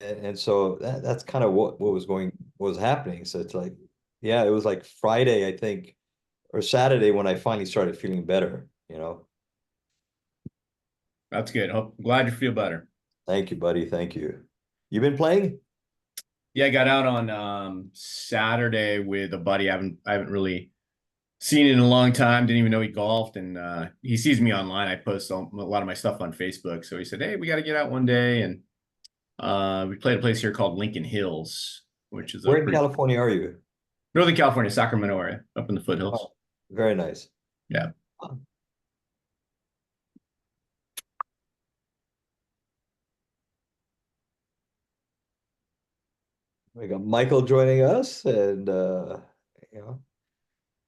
and so that's kind of what was happening. So it's like, yeah, it was like Friday, I think, or Saturday when I finally started feeling better, you know. That's good. Glad you feel better. Thank you, buddy. Thank you. You been playing? Yeah, I got out on Saturday with a buddy. I haven't really seen it in a long time. Didn't even know he golfed, and he sees me online. I post a lot of my stuff on Facebook. So he said, "Hey, we got to get out one day." And we played a place here called Lincoln Hills, which is a Where in pretty California are you? Northern California, Sacramento area, up in the foothills. Oh, very nice. Yeah. We got Michael joining us, and you know,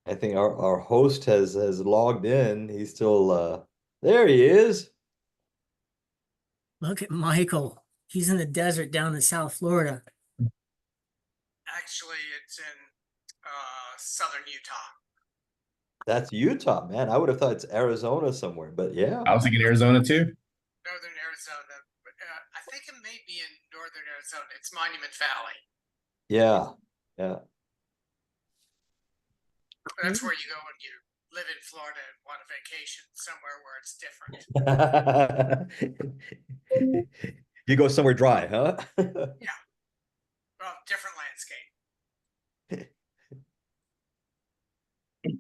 I think our host has logged in. He's still there he is. Look at Michael. He's in the desert down in South Florida. Actually, it's in southern Utah. That's Utah, man. I would have thought it's Arizona somewhere, but yeah. I was thinking Arizona too. Northern Arizona. But, I think it may be in northern Arizona. It's Monument Valley. Yeah. Yeah. That's where you go when you live in Florida and want a vacation somewhere where it's different. You go somewhere dry, huh? Yeah. Well, different landscape.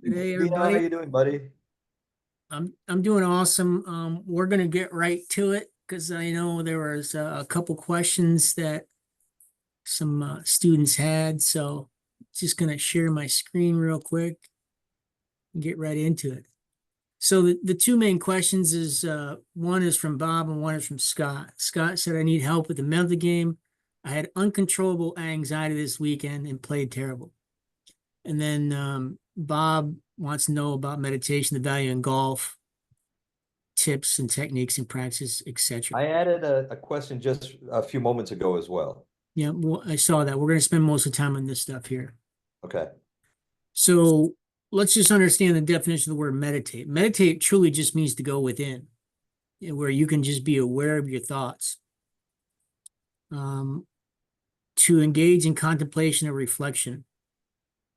Hey How are everybody. you doing, buddy? I'm doing awesome. We're gonna get right to it because I know there was a couple questions that some students had. So just gonna share my screen real quick and get right into it. So the two main questions is one is from Bob and one is from Scott. Scott said, I need help with the mental game. I had uncontrollable anxiety this weekend and played terrible. And then Bob wants to know about meditation, the value in golf, tips and techniques and practice, etc. I added a question just a few moments ago as well. Yeah, well, I saw that. We're going to spend most of the time on this stuff here. Okay. So let's just understand the definition of the word meditate. Meditate truly just means to go within, where you can just be aware of your thoughts. To engage in contemplation or reflection.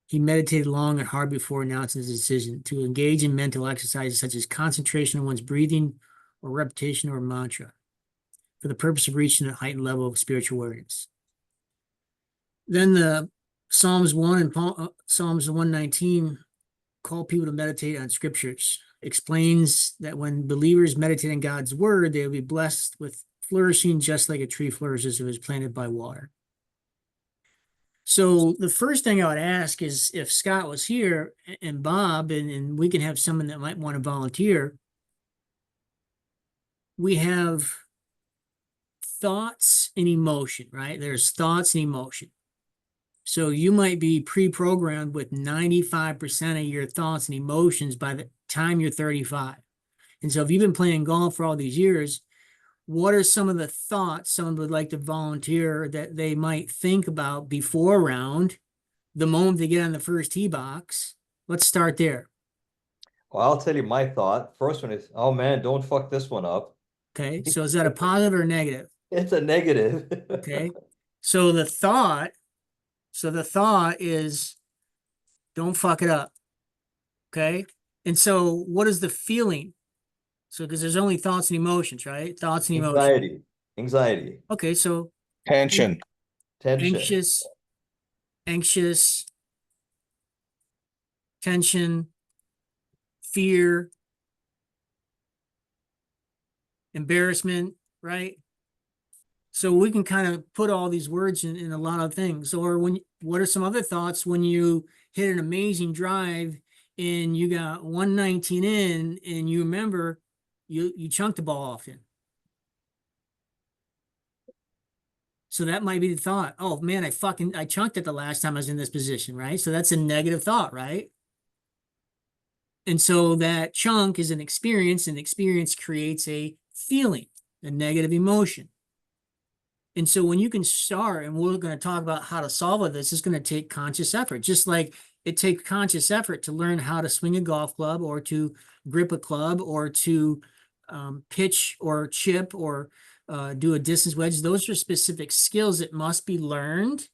He meditated long and hard before announcing his decision to engage in mental exercises such as concentration on one's breathing or repetition or mantra for the purpose of reaching a heightened level of spiritual awareness. Then the Psalms 1 and Psalms 119 call people to meditate on scriptures, explains that when believers meditate on God's word, they will be blessed with flourishing just like a tree flourishes if it is planted by water. So the first thing I would ask is if Scott was here and Bob, and we can have someone that might want to volunteer. We have thoughts and emotion, right? There's thoughts and emotion. So you might be pre-programmed with 95% of your thoughts and emotions by the time you're 35. And so if you've been playing golf for all these years, what are some of the thoughts someone would like to volunteer that they might think about before a round, the moment they get on the first tee box? Let's start there. Well, I'll tell you my thought. First one is, oh man, don't fuck this one up. Okay, so is that a positive or negative? It's a negative. Okay, so the thought is don't fuck it up. Okay, and so what is the feeling? So because there's only thoughts and emotions, right? Thoughts and emotions. Anxiety. Anxiety. Okay, so Tension. Tension. anxious, tension, fear, embarrassment, right? So we can kind of put all these words in a lot of things. Or what are some other thoughts when you hit an amazing drive and you got 119 in and you remember you chunked the ball off in? So that might be the thought. Oh man, I chunked it the last time I was in this position, right? So that's a negative thought, right? And so that chunk is an experience, and experience creates a feeling, a negative emotion. And so when you can start, and we're going to talk about how to solve this, it's going to take conscious effort, just like it takes conscious effort to learn how to swing a golf club or to grip a club or to pitch or chip or do a distance wedge. Those are specific skills that must be learned,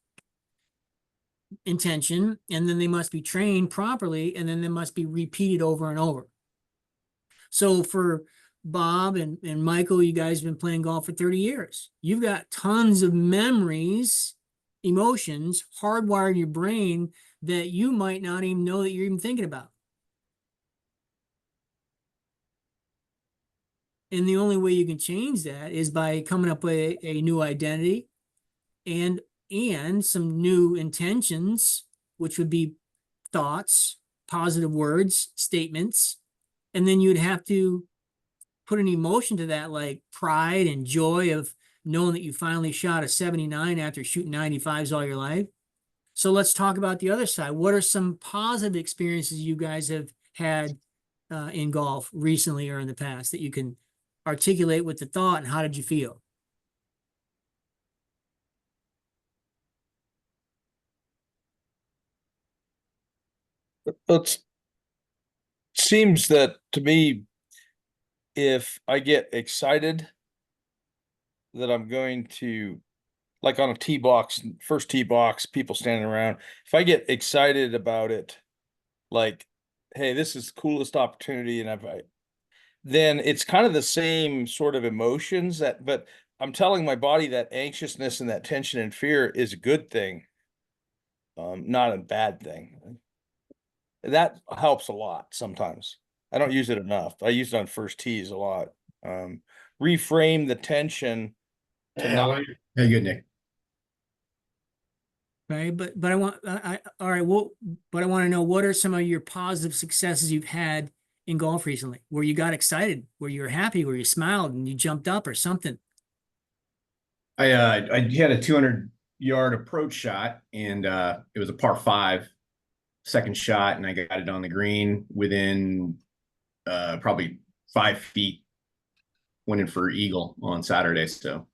intention, and then they must be trained properly, and then they must be repeated over and over. So for Bob and Michael, you guys have been playing golf for 30 years. You've got tons of memories, emotions hardwired in your brain that you might not even know that you're even thinking about. And the only way you can change that is by coming up with a new identity and some new intentions, which would be thoughts, positive words, statements. And then you'd have to put an emotion to that, like pride and joy of knowing that you finally shot a 79 after shooting 95s all your life. So let's talk about the other side. What are some positive experiences you guys have had in golf recently or in the past that you can articulate with the thought, and how did you feel? It seems that to me, if I get excited that I'm going to, like on a tee box, first tee box, people standing around, if I get excited about it, like, hey, this is the coolest opportunity, and then it's kind of the same sort of emotions but I'm telling my body that anxiousness and that tension and fear is a good thing, not a bad thing. That helps a lot sometimes. I don't use it enough. I use it on first tees a lot. Reframe the tension to not. Very good, Nick. Right, but I want all right. Well, but I want to know, what are some of your positive successes you've had in golf recently, where you got excited, where you were happy, where you smiled and you jumped up or something? I had a 200-yard approach shot, and it was a par 5 second shot, and I got it on the green within probably 5 feet. Went in for eagle on Saturday, so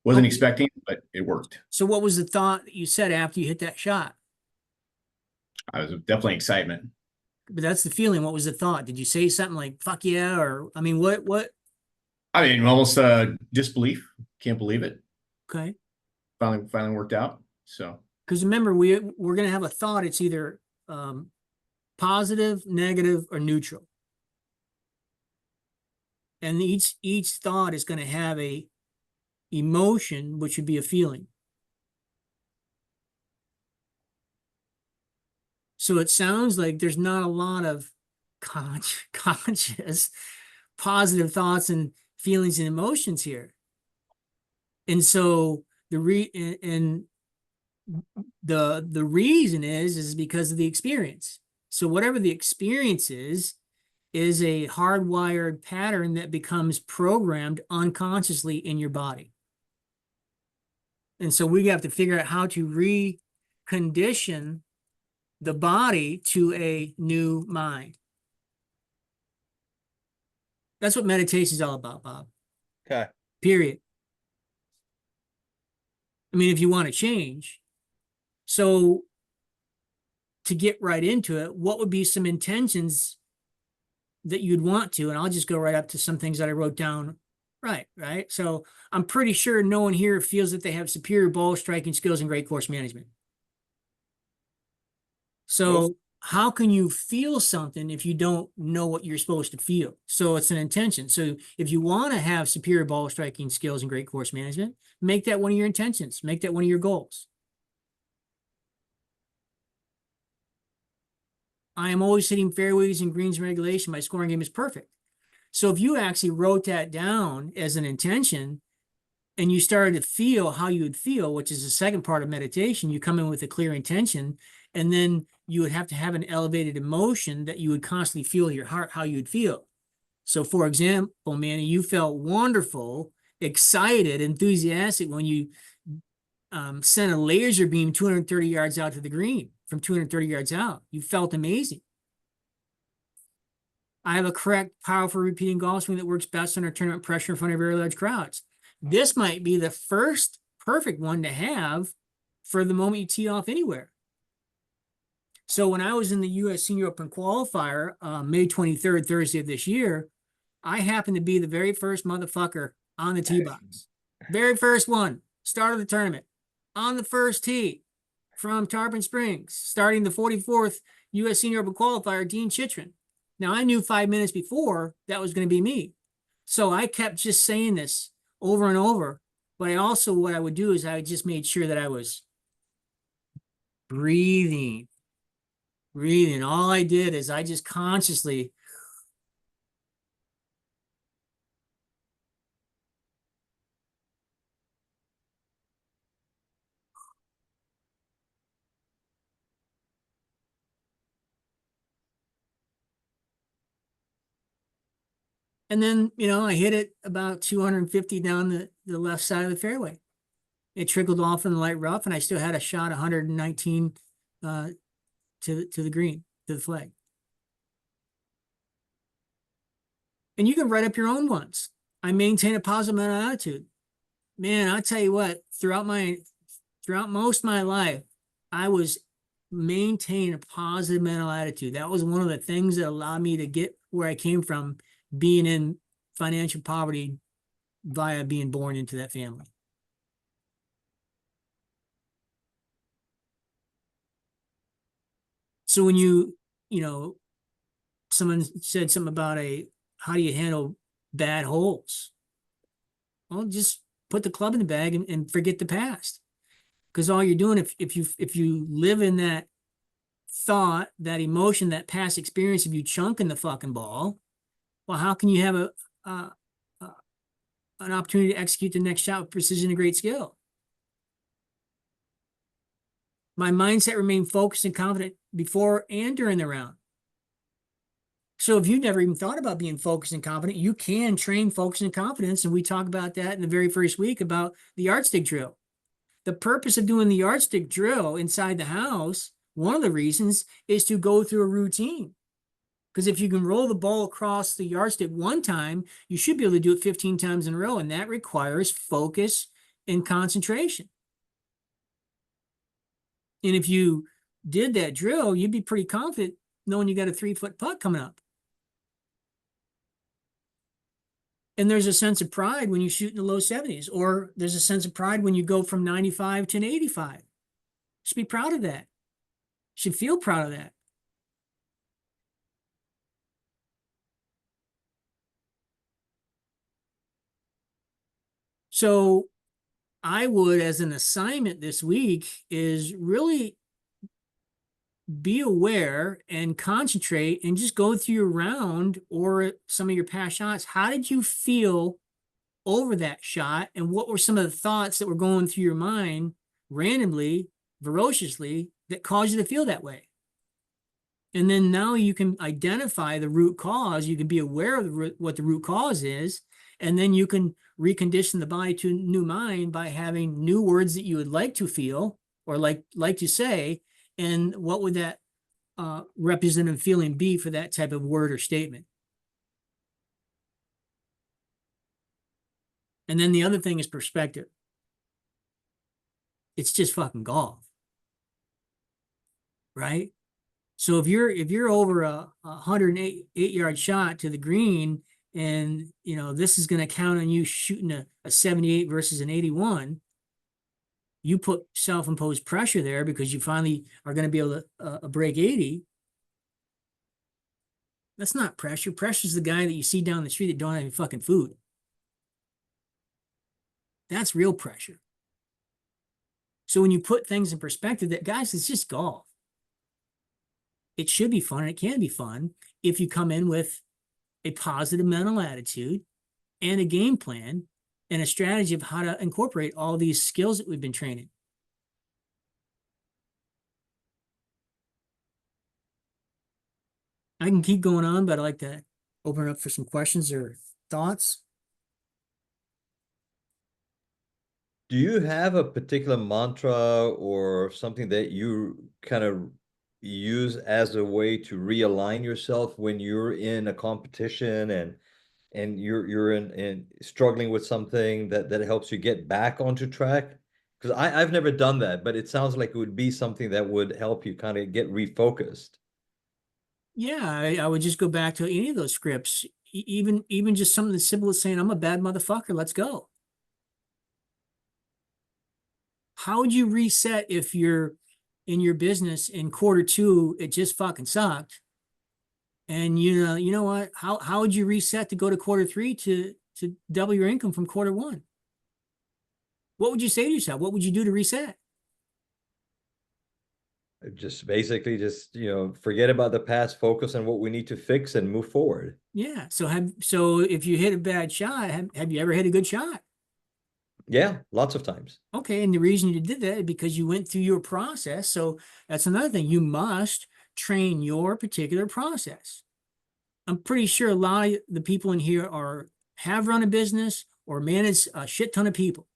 wasn't expecting, but it worked. So what was the thought that you said after you hit that shot? I was definitely excitement. But that's the feeling. What was the thought? Did you say something like "fuck yeah"? Or I mean, what? I mean, almost disbelief. Can't believe it. Okay. Finally worked out. So because remember, we're going to have a thought. It's either positive, negative, or neutral. And each thought is going to have a emotion, which would be a feeling. So it sounds like there's not a lot of conscious positive thoughts and feelings and emotions here. And so the reason is because of the experience. So whatever the experience is a hardwired pattern that becomes programmed unconsciously in your body. And so we have to figure out how to recondition the body to a new mind. That's what meditation is all about, Bob. Okay. Period. I mean, if you want to change. So to get right into it, what would be some intentions that you'd want to? And I'll just go right up to some things that I wrote down. Right. So I'm pretty sure no one here feels that they have superior ball striking skills and great course management. So how can you feel something if you don't know what you're supposed to feel? So it's an intention. So if you want to have superior ball striking skills and great course management, make that one of your intentions. Make that one of your goals. I am always hitting fairways and greens in regulation. My scoring game is perfect. So if you actually wrote that down as an intention and you started to feel how you would feel, which is the second part of meditation, you come in with a clear intention, and then you would have to have an elevated emotion that you would constantly feel in your heart how you would feel. So for example, Manny, you felt wonderful, excited, enthusiastic when you sent a laser beam 230 yards out to the green from 230 yards out. You felt amazing. I have a correct, powerful, repeating golf swing that works best under tournament pressure in front of very large crowds. This might be the first perfect one to have for the moment you tee off anywhere. So when I was in the U.S. Senior Open qualifier, May 23rd, Thursday of this year, I happened to be the very first motherfucker on the tee box. Very first one, start of the tournament, on the first tee from Tarpon Springs, starting the 44th U.S. Senior Open qualifier, Dean Chitrin. Now, I knew 5 minutes before that was going to be me. So I kept just saying this over and over. But I also, what I would do is I just made sure that I was breathing. All I did is I just consciously and then, I hit it about 250 down the left side of the fairway. It trickled off in the light rough, and I still had a shot 119 to the green, to the flag. And you can write up your own ones. I maintain a positive mental attitude. Man, I'll tell you what, throughout most of my life, I was maintaining a positive mental attitude. That was one of the things that allowed me to get where I came from, being in financial poverty via being born into that family. So when someone said something about how do you handle bad holes? Well, just put the club in the bag and forget the past. Because all you're doing, if you live in that thought, that emotion, that past experience of you chunking the fucking ball, well, how can you have an opportunity to execute the next shot with precision and great skill? My mindset remained focused and confident before and during the round. So if you've never even thought about being focused and confident, you can train focus and confidence. And we talk about that in the very first week about the yardstick drill. The purpose of doing the yardstick drill inside the house, one of the reasons, is to go through a routine. Because if you can roll the ball across the yardstick one time, you should be able to do it 15 times in a row. And that requires focus and concentration. And if you did that drill, you'd be pretty confident knowing you got a 3-foot putt coming up. And there's a sense of pride when you shoot in the low 70s, or there's a sense of pride when you go from 95 to an 85. You should be proud of that. You should feel proud of that. So I would, as an assignment this week, is really be aware and concentrate and just go through your round or some of your past shots. How did you feel over that shot? And what were some of the thoughts that were going through your mind randomly, ferociously, that caused you to feel that way? And then now you can identify the root cause. You can be aware of what the root cause is. And then you can recondition the body to a new mind by having new words that you would like to feel or like to say. And what would that representative feeling be for that type of word or statement? And then the other thing is perspective. It's just fucking golf, right? So if you're over a 108-yard shot to the green, and this is going to count on you shooting a 78 versus an 81, you put self-imposed pressure there because you finally are going to be able to break 80. That's not pressure. Pressure is the guy that you see down the street that don't have any fucking food. That's real pressure. So when you put things in perspective, that, guys, it's just golf. It should be fun, and it can be fun if you come in with a positive mental attitude and a game plan and a strategy of how to incorporate all these skills that we've been training. I can keep going on, but I'd like to open it up for some questions or thoughts. Do you have a particular mantra or something that you kind of use as a way to realign yourself when you're in a competition and you're in struggling with something that helps you get back onto track? Because I've never done that, but it sounds like it would be something that would help you kind of get refocused. Yeah, I would just go back to any of those scripts. even just something as simple as saying, I'm a bad motherfucker, let's go. How would you reset if you're in your business in quarter two, it just fucking sucked? And you know what? How would you reset to go to quarter three to double your income from quarter one? What would you say to yourself? What would you do to reset? Just basically just, forget about the past, focus on what we need to fix and move forward. Yeah. So if you hit a bad shot, have you ever hit a good shot? Yeah, lots of times. Okay, and the reason you did that is because you went through your process. So that's another thing. You must train your particular process. I'm pretty sure a lot of the people in here have run a business or managed a shit ton of people.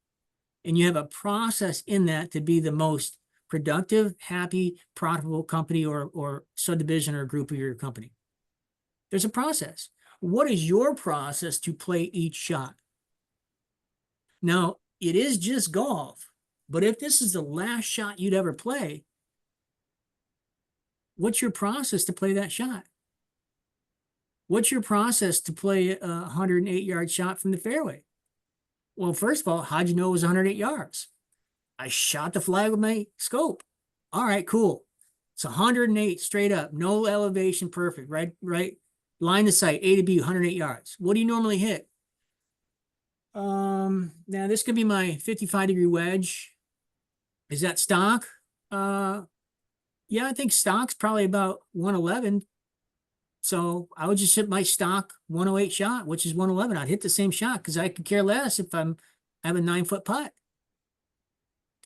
And you have a process in that to be the most productive, happy, profitable company or subdivision or group of your company. There's a process. What is your process to play each shot? Now, it is just golf, but if this is the last shot you'd ever play, what's your process to play that shot? What's your process to play a 108-yard shot from the fairway? Well, first of all, how'd you know it was 108 yards? I shot the flag with my scope. All right, cool. It's 108 straight up, no elevation, perfect, right? Line of sight, A to B, 108 yards. What do you normally hit? Now this could be my 55-degree wedge. Is that stock? Yeah, I think stock's probably about 111. So I would just hit my stock 108 shot, which is 111. I'd hit the same shot because I could care less if I have a 9-foot putt.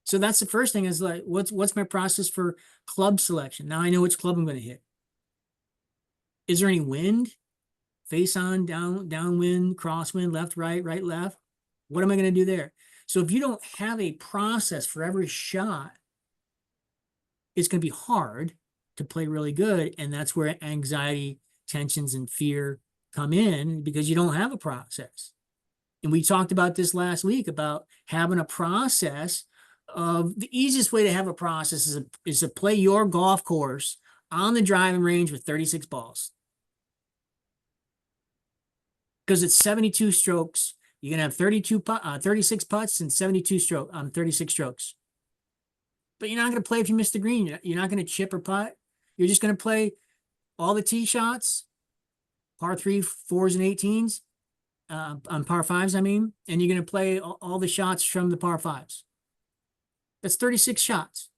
So that's the first thing is like, what's my process for club selection? Now I know which club I'm going to hit. Is there any wind? Face on, downwind, crosswind, left, right, left. What am I going to do there? So if you don't have a process for every shot, it's going to be hard to play really good. And that's where anxiety, tensions, and fear come in because you don't have a process. And we talked about this last week about having a process. The easiest way to have a process is to play your golf course on the driving range with 36 balls. Because it's 72 strokes. You're going to have 36 putts and 36 strokes. But you're not going to play if you miss the green. You're not going to chip or putt. You're just going to play all the tee shots, par 3, 4s, and 18s, on par 5s, I mean, and you're going to play all the shots from the par 5s. That's 36 shots.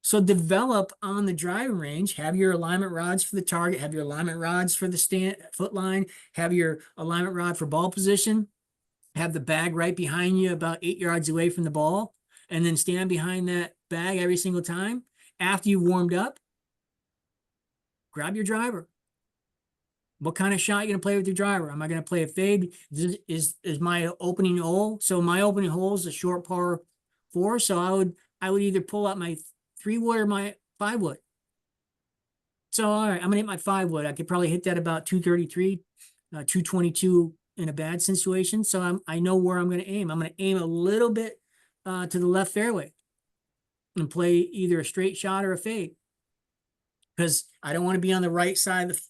So develop on the driving range, have your alignment rods for the target, have your alignment rods for the foot line, have your alignment rod for ball position, have the bag right behind you about 8 yards away from the ball, and then stand behind that bag every single time. After you've warmed up, grab your driver. What kind of shot are you going to play with your driver? Am I going to play a fade? Is my opening hole? So my opening hole is a short par 4. So I would either pull out my 3-wood or my 5-wood. So, all right, I'm going to hit my 5-wood. I could probably hit that about 233, 222 in a bad situation. So I know where I'm going to aim. I'm going to aim a little bit to the left fairway and play either a straight shot or a fade. Because I don't want to be on the right side of the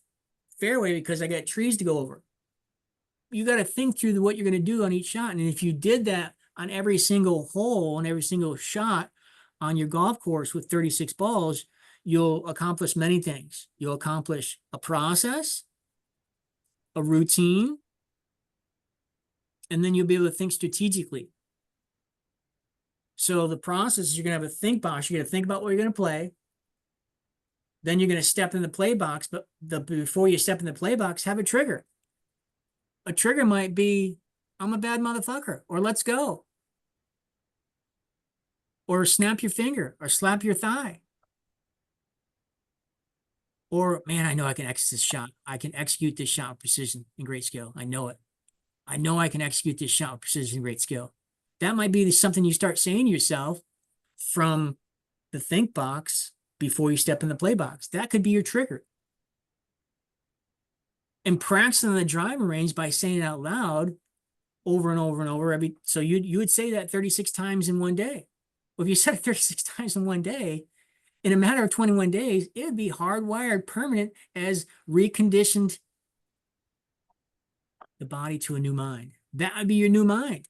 fairway because I got trees to go over. You got to think through what you're going to do on each shot. And if you did that on every single hole and every single shot on your golf course with 36 balls, you'll accomplish many things. You'll accomplish a process, a routine, and then you'll be able to think strategically. So the process is you're going to have a think box. You're going to think about what you're going to play. Then you're going to step in the play box. But before you step in the play box, have a trigger. A trigger might be, I'm a bad motherfucker, or let's go. Or snap your finger, or slap your thigh. Or, man, I know I can execute this shot. I can execute this shot with precision and great skill. I know it. I know I can execute this shot with precision and great skill. That might be something you start saying to yourself from the think box before you step in the play box. That could be your trigger. And practice on the driving range by saying it out loud over and over and over. So you would say that 36 times in one day. Well, if you said it 36 times in one day, in a matter of 21 days, it would be hardwired permanent as reconditioned the body to a new mind. That would be your new mind.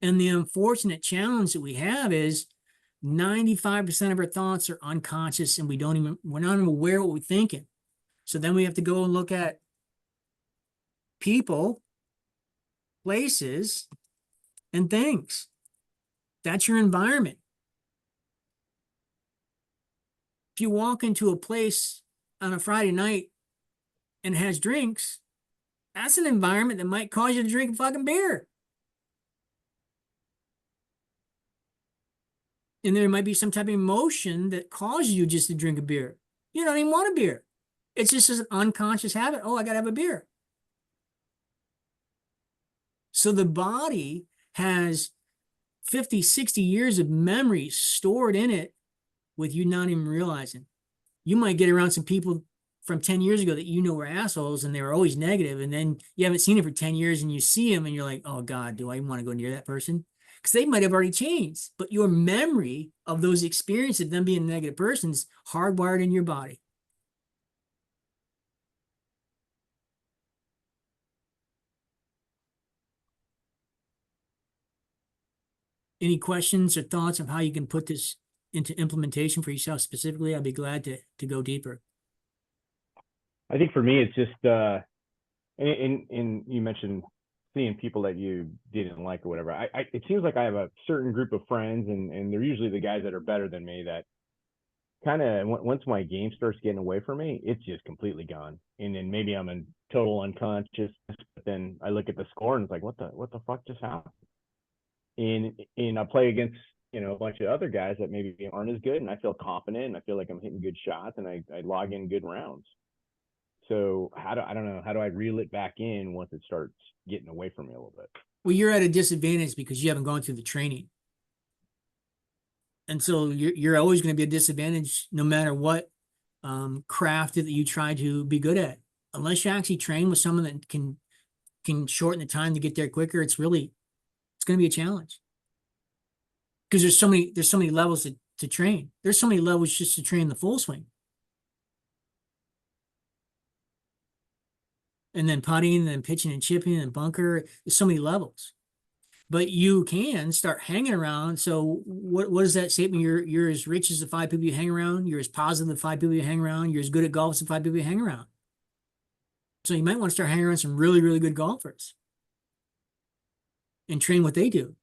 And the unfortunate challenge that we have is 95% of our thoughts are unconscious and we're not even aware of what we're thinking. So then we have to go and look at people, places, and things. That's your environment. If you walk into a place on a Friday night and it has drinks, that's an environment that might cause you to drink a fucking beer. And there might be some type of emotion that causes you just to drink a beer. You don't even want a beer. It's just an unconscious habit. Oh, I got to have a beer. So the body has 50, 60 years of memory stored in it with you not even realizing. You might get around some people from 10 years ago that you know were assholes and they were always negative, and then you haven't seen them for 10 years and you see them and you're like, oh God, do I even want to go near that person? Because they might have already changed, but your memory of those experiences of them being negative persons hardwired in your body. Any questions or thoughts of how you can put this into implementation for yourself specifically? I'd be glad to go deeper. I think for me, it's just, and you mentioned seeing people that you didn't like or whatever. It seems like I have a certain group of friends, and they're usually the guys that are better than me, that kind of, once my game starts getting away from me, it's just completely gone. And then maybe I'm in total unconscious, but then I look at the score and it's like, what the fuck just happened? And I play against, a bunch of other guys that maybe aren't as good, and I feel confident and I feel like I'm hitting good shots and I log in good rounds. So I don't know, how do I reel it back in once it starts getting away from me a little bit? Well, you're at a disadvantage because you haven't gone through the training. And so you're always going to be a disadvantage no matter what craft that you try to be good at. Unless you actually train with someone that can shorten the time to get there quicker, it's going to be a challenge. Because there's so many levels to train. There's so many levels just to train the full swing. And then putting, and then pitching and chipping and bunker. There's so many levels. But you can start hanging around. So what does that statement? You're as rich as the 5 people you hang around. You're as positive as the 5 people you hang around. You're as good at golf as the 5 people you hang around. So you might want to start hanging around some really, really good golfers and train what they do.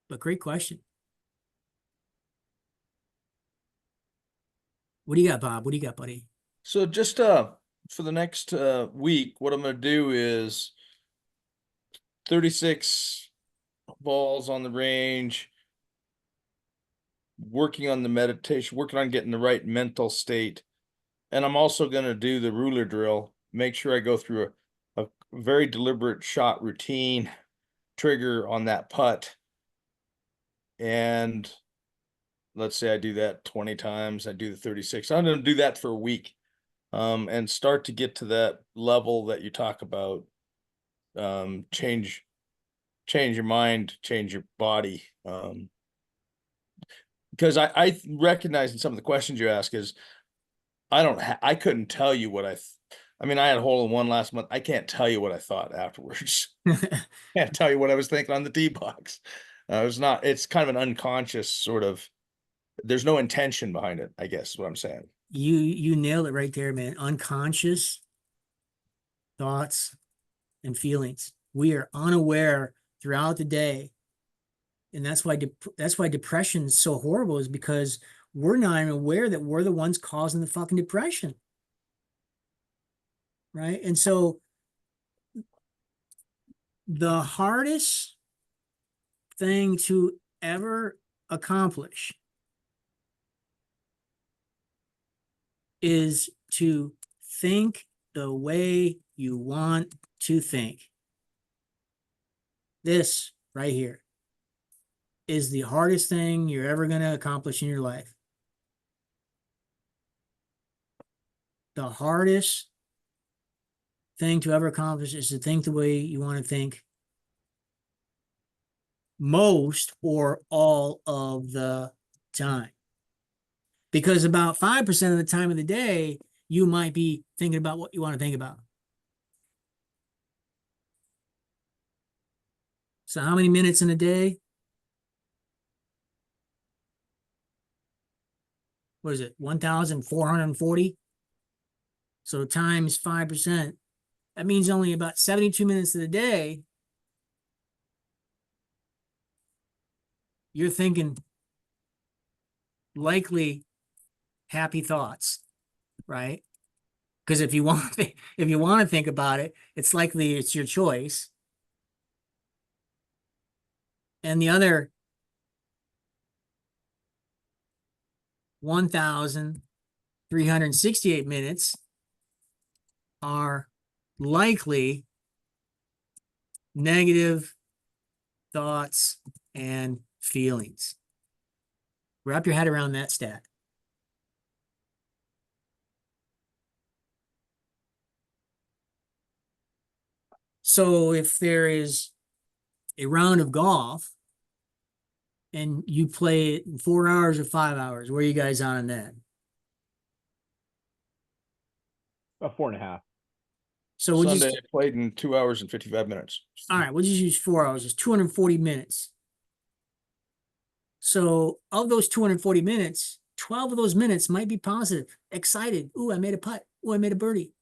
But great question. What do you got, Bob? What do you got, buddy? So just for the next week, what I'm going to do is 36 balls on the range, working on the meditation, working on getting the right mental state. And I'm also going to do the ruler drill, make sure I go through a very deliberate shot routine, trigger on that putt. And let's say I do that 20 times, I do the 36. I'm going to do that for a week, and start to get to that level that you talk about. Change your mind, change your body. Because I recognize in some of the questions you ask is, I couldn't tell you what I mean, I had a hole in one last month. I can't tell you what I thought afterwards. Can't tell you what I was thinking on the tee box. It's kind of an unconscious sort of, there's no intention behind it, I guess is what I'm saying. You nailed it right there, man. Unconscious thoughts and feelings. We are unaware throughout the day. And that's why depression is so horrible, is because we're not even aware that we're the ones causing the fucking depression. Right? And so the hardest thing to ever accomplish is to think the way you want to think. This right here is the hardest thing you're ever going to accomplish in your life. The hardest thing to ever accomplish is to think the way you want to think most or all of the time. Because about 5% of the time of the day, you might be thinking about what you want to think about. So how many minutes in a day? What is it? 1,440. So times 5%. That means only about 72 minutes of the day you're thinking likely happy thoughts, right? Because if you want to think about it, it's likely it's your choice. And the other 1,368 minutes are likely negative thoughts and feelings. Wrap your head around that stat. So if there is a round of golf and you play it in 4 hours or 5 hours, where are you guys on that? About 4.5. So we'll Sunday just, played in 2 hours and 55 minutes. all right, we'll just use 4 hours. It's 240 minutes. So of those 240 minutes, 12 of those minutes might be positive, excited. Ooh, I made a putt. Ooh, I made a birdie.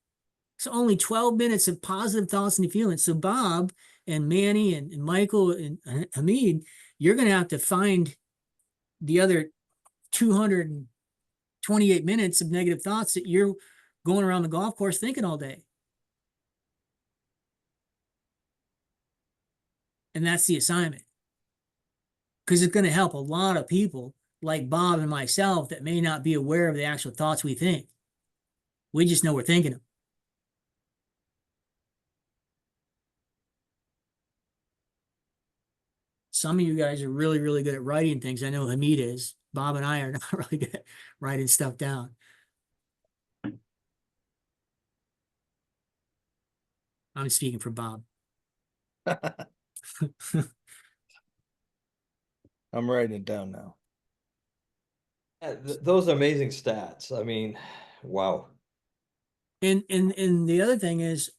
So only 12 minutes of positive thoughts and feelings. So Bob and Manny and Michael and Hamid, you're going to have to find the other 228 minutes of negative thoughts that you're going around the golf course thinking all day. And that's the assignment. Because it's going to help a lot of people like Bob and myself that may not be aware of the actual thoughts we think. We just know we're thinking them. Some of you guys are really, really good at writing things. I know Hamid is. Bob and I are not really good at writing stuff down. I'm speaking for Bob. I'm writing it down now. Yeah, those are amazing stats. I mean, wow. And the other thing is,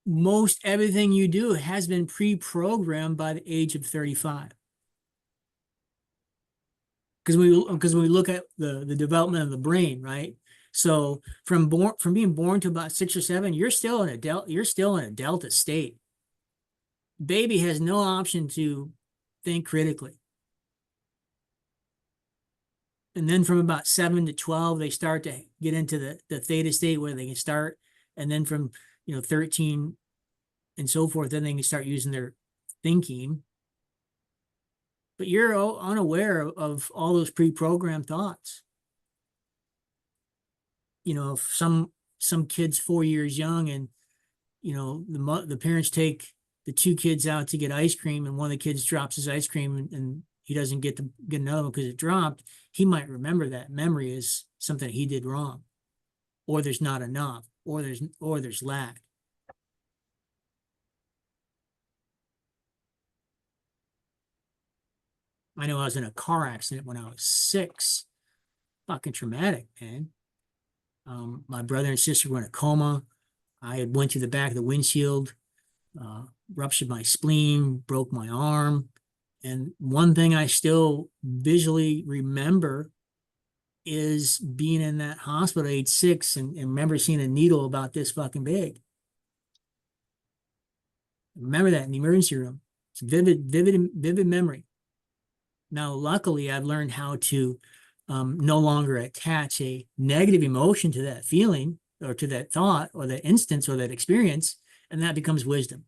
most everything you do has been pre-programmed by the age of 35. Because we look at the development of the brain, right? So from being born to about 6 or 7, you're still in a delta state. Baby has no option to think critically. And then from about 7 to 12, they start to get into the theta state where they can start. And then from 13 and so forth, then they can start using their thinking. But you're unaware of all those pre-programmed thoughts. If some kid's 4 years young and the parents take the 2 kids out to get ice cream and one of the kids drops his ice cream and he doesn't get another one because it dropped, he might remember that memory is something he did wrong, or there's not enough, or there's lack. I know I was in a car accident when I was 6. Fucking traumatic, man. My brother and sister were in a coma. I had went through the back of the windshield, ruptured my spleen, broke my arm. And one thing I still visually remember is being in that hospital at age 6 and remember seeing a needle about this fucking big. Remember that in the emergency room. It's vivid memory. Now, luckily, I've learned how to no longer attach a negative emotion to that feeling or to that thought or that instance or that experience, and that becomes wisdom.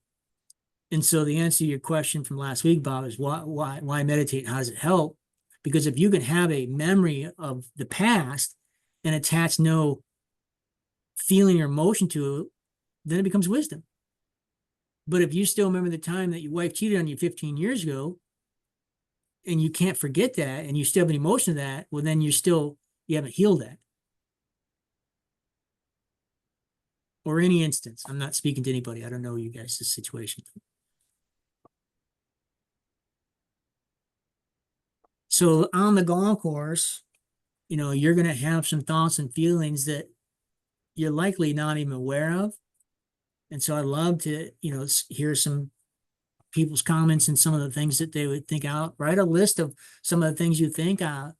And so the answer to your question from last week, Bob, is why meditate? How does it help? Because if you can have a memory of the past and attach no feeling or emotion to it, then it becomes wisdom. But if you still remember the time that your wife cheated on you 15 years ago, and you can't forget that, and you still have an emotion of that, well, then you haven't healed that. Or any instance. I'm not speaking to anybody. I don't know you guys' situation. So on the golf course, you know, you're going to have some thoughts and feelings that you're likely not even aware of. And so I'd love to, you know, hear some people's comments and some of the things that they would think out. Write a list of some of the things you think. And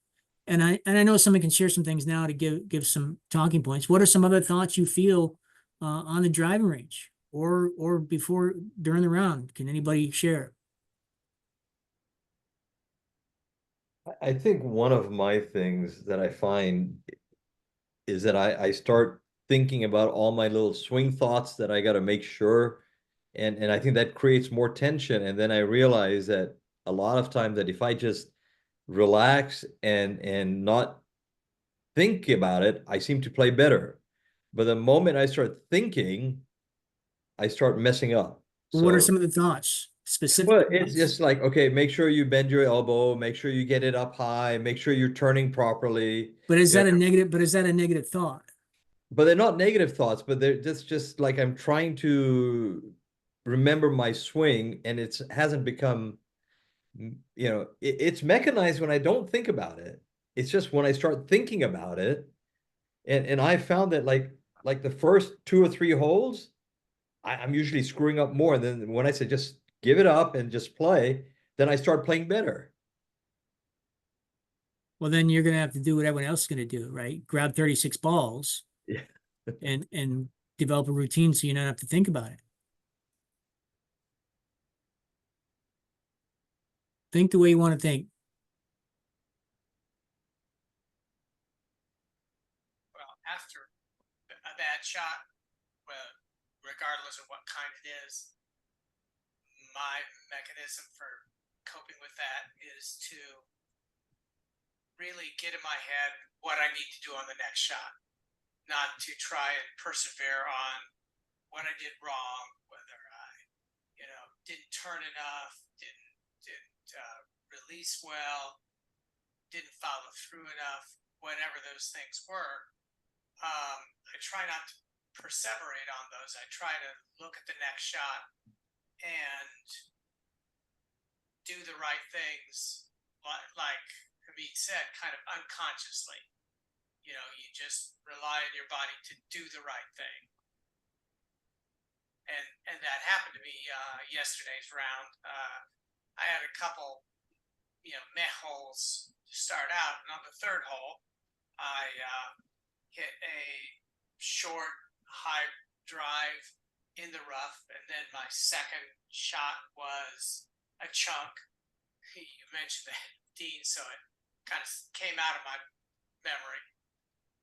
I know someone can share some things now to give some talking points. What are some other thoughts you feel on the driving range or before during the round? Can anybody share? I think one of my things that I find is that I start thinking about all my little swing thoughts that I got to make sure. And I think that creates more tension. And then I realize that a lot of times that if I just relax and not think about it, I seem to play better. But the moment I start thinking, I start messing up. What are So, some of the thoughts, specific well, it's thoughts? just like, okay, make sure you bend your elbow, make sure you get it up high, make sure you're turning properly. But is You that a know, negative? But is that a negative thought? but they're not negative thoughts, but they're just like I'm trying to remember my swing, and it hasn't become, it's mechanized when I don't think about it. It's just when I start thinking about it, and I found that like the first two or three holes, I'm usually screwing up more. And then when I say just give it up and just play, then I start playing better. Well, then you're going to have to do what everyone else is going to do, right? Grab 36 balls Yeah. and develop a routine so you don't have to think about it. Think the way you want to think. Well, after a bad shot, well, regardless of what kind it is, my mechanism for coping with that is to really get in my head what I need to do on the next shot, not to try and persevere on what I did wrong, whether I, didn't turn enough, didn't release well, didn't follow through enough, whatever those things were. I try not to perseverate on those. I try to look at the next shot and do the right things, like Hamid said, kind of unconsciously. You just rely on your body to do the right thing. And that happened to me yesterday's round. I had a couple, meh holes to start out, and on the third hole, I hit a short, high drive in the rough, and then my second shot was a chunk. You mentioned that, Dean, so it kind of came out of my memory.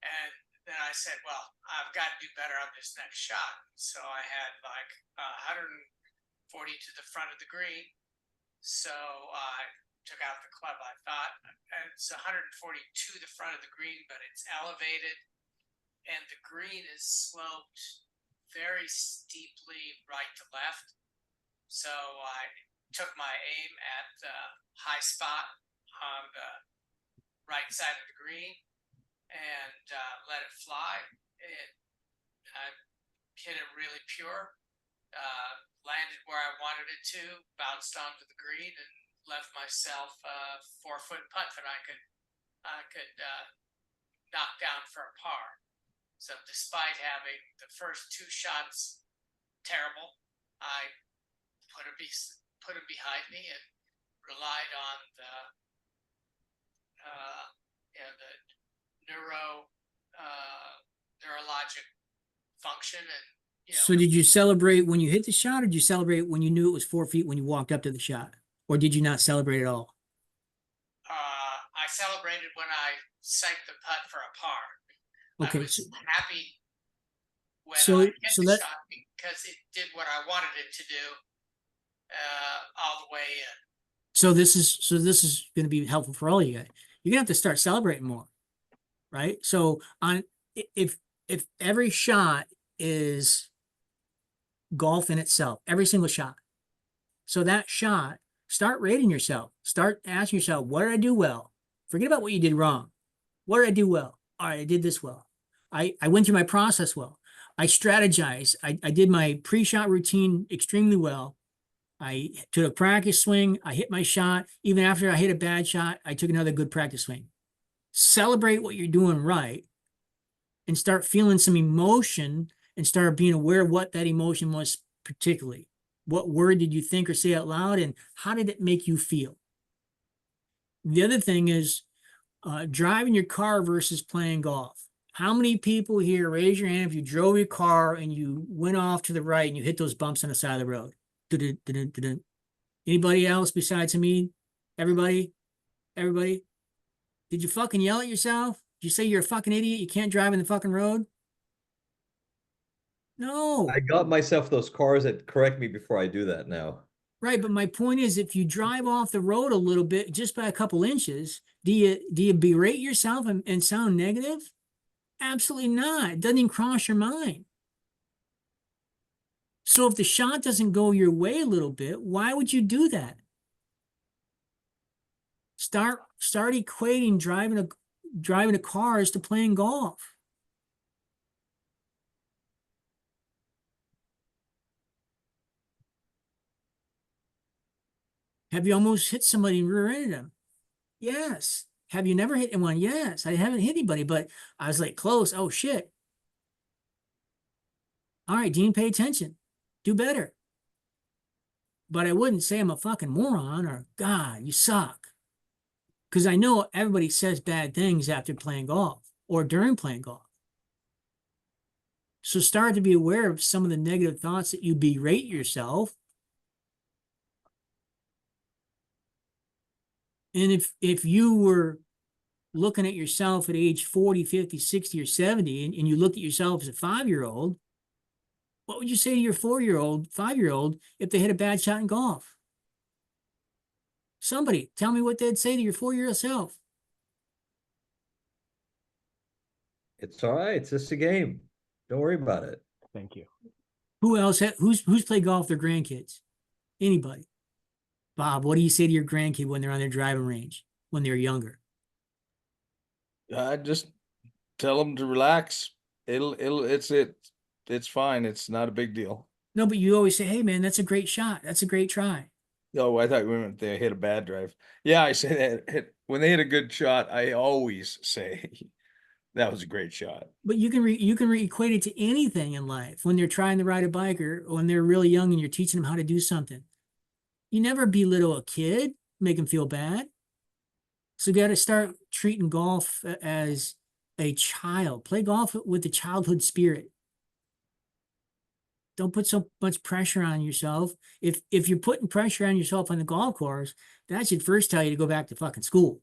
And then I said, well, I've got to do better on this next shot. So I had like 140 to the front of the green. So I took out the club. I thought it's 140 to the front of the green, but it's elevated. And the green is sloped very steeply right to left. So I took my aim at the high spot on the right side of the green and let it fly. I hit it really pure, landed where I wanted it to, bounced onto the green, and left myself a 4-foot putt that I could knock down for a par. So despite having the first two shots terrible, I put them behind me and relied on the neurologic function, and So did you celebrate when you hit the shot, or did you celebrate when you knew it was 4 feet when you walked up to the shot? Or did you not celebrate at all? I celebrated when I sank the putt for a par. Okay, I was happy when so- I hit so the that- shot because it did what I wanted it to do all the way in. So this is going to be helpful for all of you guys. You're gonna have to start celebrating more, right? So if every shot is golf in itself, every single shot. So that shot, start rating yourself. Start asking yourself, what did I do well? Forget about what you did wrong. What did I do well? All right, I did this well. I went through my process well. I strategized. I did my pre-shot routine extremely well. I took a practice swing. I hit my shot. Even after I hit a bad shot, I took another good practice swing. celebrate what you're doing right, and start feeling some emotion and start being aware of what that emotion was particularly. What word did you think or say out loud, and how did it make you feel? The other thing is driving your car versus playing golf. How many people here, raise your hand if you drove your car and you went off to the right and you hit those bumps on the side of the road? Anybody else besides me? Everybody? Everybody? Did you fucking yell at yourself? Did you say you're a fucking idiot? You can't drive in the fucking road? No. I got myself those cars that correct me before I do that now. Right, but my point is, if you drive off the road a little bit, just by a couple inches, do you berate yourself and sound negative? Absolutely not. It doesn't even cross your mind. So if the shot doesn't go your way a little bit, why would you do that? Start equating driving a car as to playing golf. Have you almost hit somebody and rear-ended them? Yes. Have you never hit anyone? Yes. I haven't hit anybody, but I was like close. Oh shit. All right, Dean, pay attention. Do better. But I wouldn't say I'm a fucking moron or God, you suck. Because I know everybody says bad things after playing golf or during playing golf. So start to be aware of some of the negative thoughts that you berate yourself. And if you were looking at yourself at age 40, 50, 60, or 70, and you look at yourself as a 5-year-old, what would you say to your 4-year-old, 5-year-old if they hit a bad shot in golf? Somebody tell me what they'd say to your 4-year-old self. It's all right. It's just a game. Don't worry about it. Thank you. Who else? Who's played golf with their grandkids? Anybody? Bob, what do you say to your grandkid when they're on their driving range when they're younger? I just tell them to relax. It's fine. It's not a big deal. No, but you always say, "Hey, man, that's a great shot. That's a great try." Oh, I thought we meant they hit a bad drive. Yeah, I say that when they hit a good shot, I always say that was a great shot. But you can equate it to anything in life when they're trying to ride a bike or when they're really young and you're teaching them how to do something. You never belittle a kid, make them feel bad. So you got to start treating golf as a child. Play golf with the childhood spirit. Don't put so much pressure on yourself. If you're putting pressure on yourself on the golf course, that should first tell you to go back to fucking school.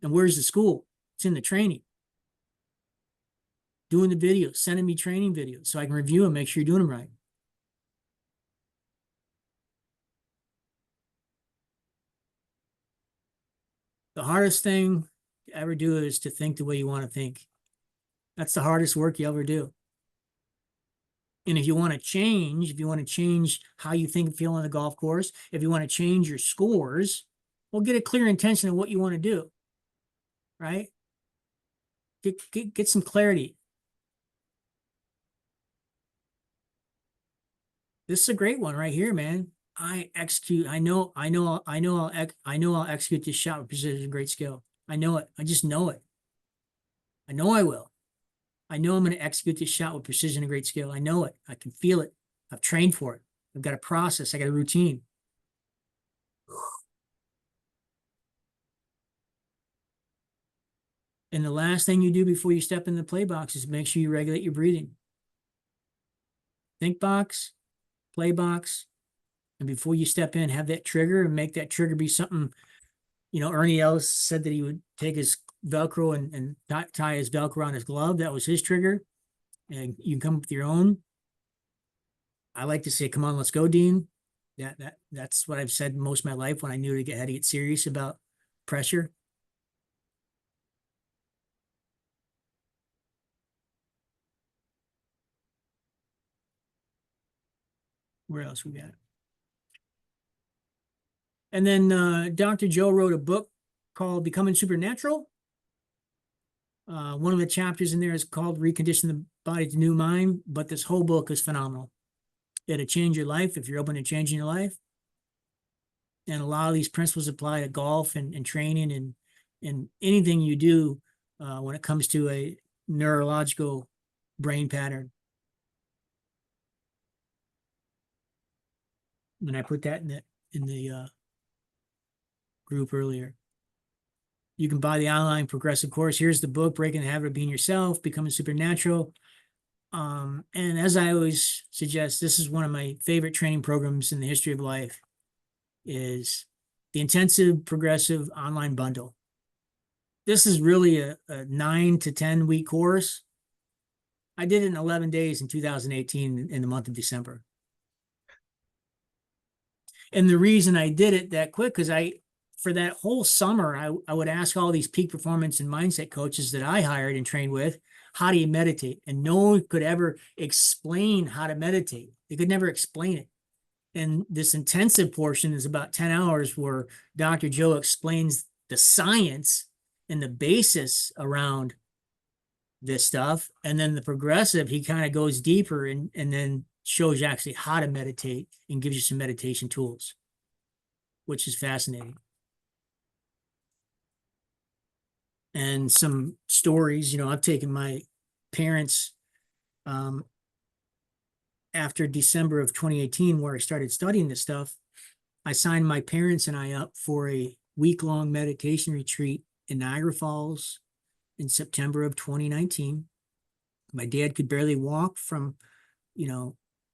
And where's the school? It's in the training. Doing the videos, sending me training videos so I can review them, make sure you're doing them right. The hardest thing to ever do is to think the way you want to think. That's the hardest work you ever do. And if you want to change how you think and feel on the golf course, if you want to change your scores, well, get a clear intention of what you want to do, right? Get some clarity. This is a great one right here, man. I know I'll execute this shot with precision and great skill. I know it. I just know it. I know I will. I know I'm going to execute this shot with precision and great skill. I know it. I can feel it. I've trained for it. I've got a process. I got a routine. And the last thing you do before you step in the play box is make sure you regulate your breathing. Think box, play box, and before you step in, have that trigger and make that trigger be something. Ernie Els said that he would take his Velcro and tie his Velcro on his glove. That was his trigger. And you can come up with your own. I like to say, come on, let's go, Dean. That's what I've said most of my life when I knew I had to get serious about pressure. Where else we got? And then Dr. Joe wrote a book called Becoming Supernatural. One of the chapters in there is called Reconditioning the Body to New Mind, but this whole book is phenomenal. It'll change your life if you're open to changing your life. And a lot of these principles apply to golf and training in anything you do when it comes to a neurological brain pattern. And I put that in the group earlier. You can buy the online progressive course. Here's the book, Breaking the Habit of Being Yourself, Becoming Supernatural. And as I always suggest, this is one of my favorite training programs in the history of life, is the Intensive Progressive Online Bundle. This is really a 9 to 10 week course. I did it in 11 days in 2018 in the month of December. And the reason I did it that quick, because for that whole summer, I would ask all these peak performance and mindset coaches that I hired and trained with, how do you meditate? And no one could ever explain how to meditate. They could never explain it. And this intensive portion is about 10 hours where Dr. Joe explains the science and the basis around this stuff. And then the progressive, he kind of goes deeper and then shows you actually how to meditate and gives you some meditation tools, which is fascinating. And some stories, I've taken my parents after December of 2018, where I started studying this stuff. I signed my parents and I up for a week-long meditation retreat in Niagara Falls in September of 2019. My dad could barely walk from,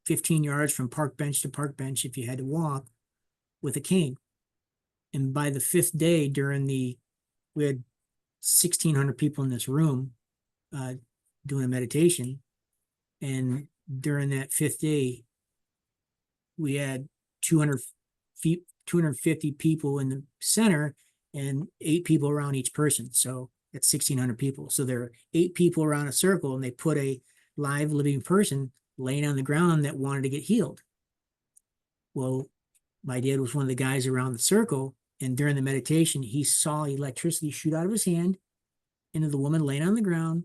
15 yards from park bench to park bench if you had to walk with a cane. And by the fifth day we had 1,600 people in this room doing a meditation. And during that fifth day, we had 250 people in the center and 8 people around each person. So that's 1,600 people. So there are 8 people around a circle, and they put a live living person laying on the ground that wanted to get healed. Well, my dad was one of the guys around the circle, and during the meditation, he saw electricity shoot out of his hand into the woman laying on the ground,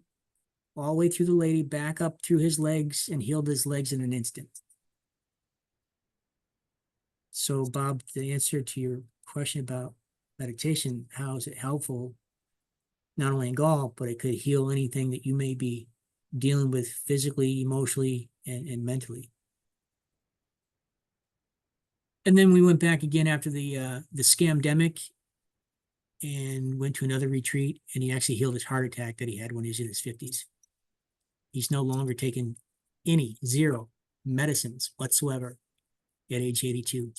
all the way through the lady, back up through his legs, and healed his legs in an instant. So, Bob, the answer to your question about meditation, how is it helpful, not only in golf, but it could heal anything that you may be dealing with physically, emotionally, and mentally. And then we went back again after the scamdemic and went to another retreat, and he actually healed his heart attack that he had when he was in his 50s. He's no longer taking zero medicines whatsoever at age 82.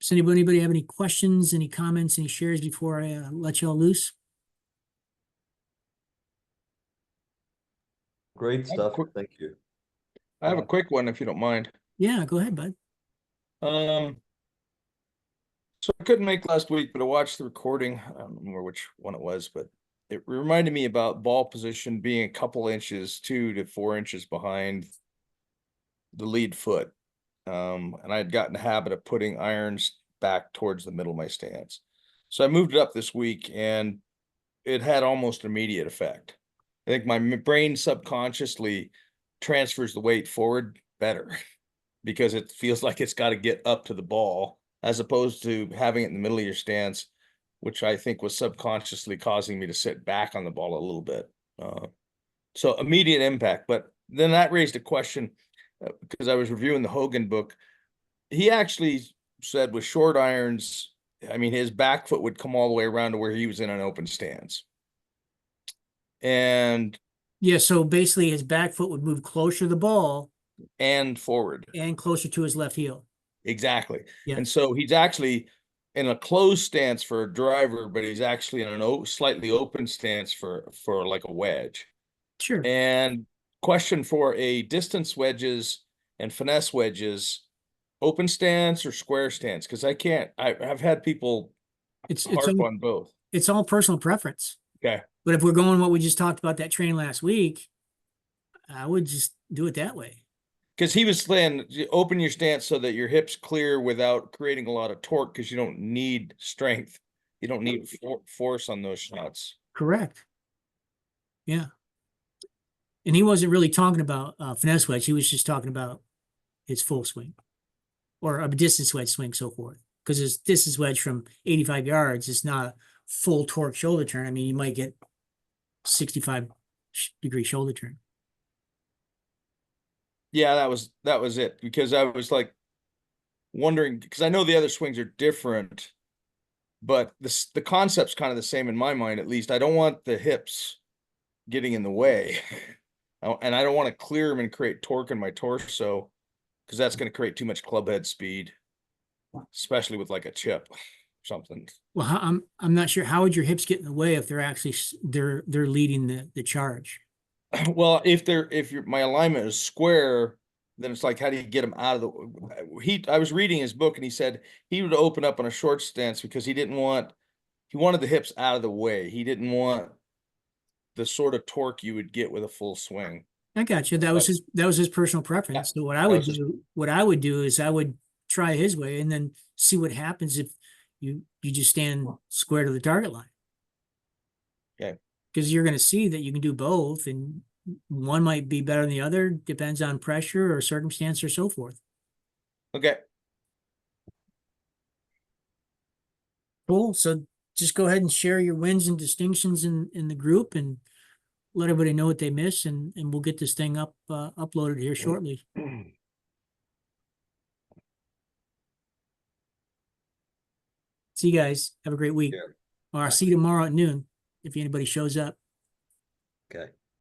Does anybody have any questions, any comments, any shares before I let y'all loose? Great stuff. Thank you. I have a quick one if you don't mind. Yeah, go ahead, bud. So I couldn't make last week, but I watched the recording. I don't remember which one it was, but it reminded me about ball position being a couple inches, 2 to 4 inches behind the lead foot. And I had gotten the habit of putting irons back towards the middle of my stance. So I moved it up this week, and it had almost immediate effect. I think my brain subconsciously transfers the weight forward better because it feels like it's got to get up to the ball, as opposed to having it in the middle of your stance, which I think was subconsciously causing me to sit back on the ball a little bit. So immediate impact. But then that raised a question because I was reviewing the Hogan book. He actually said with short irons, I mean, his back foot would come all the way around to where he was in an open stance. And yeah, so basically his back foot would move closer to the ball and forward and closer to his left heel. Exactly. Yes. And so he's actually in a closed stance for a driver, but he's actually in a slightly open stance for like a wedge. Sure. And question for a distance wedges and finesse wedges, open stance or square stance? Because I've had people harp on both. It's all personal preference. Okay. But if we're going what we just talked about that train last week, I would just do it that way. Because he was saying, open your stance so that your hips clear without creating a lot of torque, because you don't need strength. You don't need force on those shots. Correct. Yeah. And he wasn't really talking about finesse wedge. He was just talking about his full swing or a distance wedge swing, so forth. Because this distance wedge from 85 yards is not a full torque shoulder turn. I mean, you might get 65-degree shoulder turn. Yeah, that was it, because I was like wondering, because I know the other swings are different, but the concept's kind of the same in my mind, at least. I don't want the hips getting in the way. And I don't want to clear them and create torque in my torso, because that's going to create too much club head speed, especially with like a chip or something. Well, I'm not sure how would your hips get in the way if they're actually they're leading the charge. Well, if my alignment is square, then it's like, how do you get him out of the I was reading his book, and he said he would open up on a short stance because he wanted the hips out of the way. He didn't want the sort of torque you would get with a full swing. I got you. That was his personal preference. So what I would do is I would try his way and then see what happens if you just stand square to the target line. Okay. Because you're going to see that you can do both, and one might be better than the other, depends on pressure or circumstance or so forth. Okay. Cool. So just go ahead and share your wins and distinctions in the group and let everybody know what they miss, and we'll get this thing uploaded here shortly. See you guys. Have a great week. Yeah. Or I'll see you tomorrow at noon if anybody shows up. Okay.